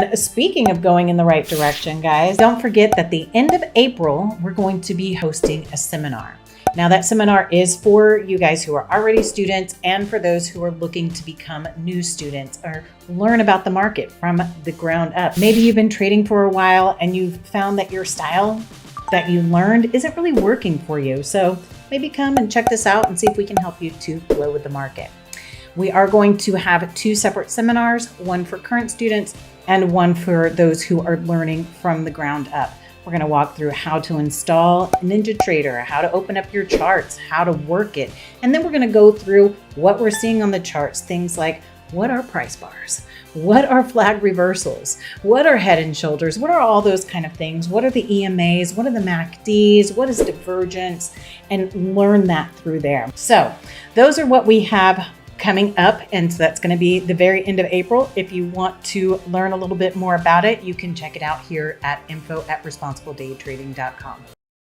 And speaking of going in the right direction, guys, don't forget that the end of April, we're going to be hosting a seminar. Now that seminar is for you guys who are already students and for those who are looking to become new students or learn about the market from the ground up. Maybe you've been trading for a while and you've found that your style that you learned isn't really working for you. So maybe come and check this out and see if we can help you to flow with the market. We are going to have 2 separate seminars, one for current students and one for those who are learning from the ground up. We're going to walk through how to install NinjaTrade, how to open up your charts, how to work it. And then we're going to go through what we're seeing on the charts, things like what are price bars? What are flag reversals? What are head and shoulders? What are all those kind of things? What are the EMAs? What are the MACDs? What is divergence? And learn that through there. So those are what we have coming up, and so that's going to be the very end of April. If you want to learn a little bit more about it, you can check it out here at info@responsibledaytrading.com.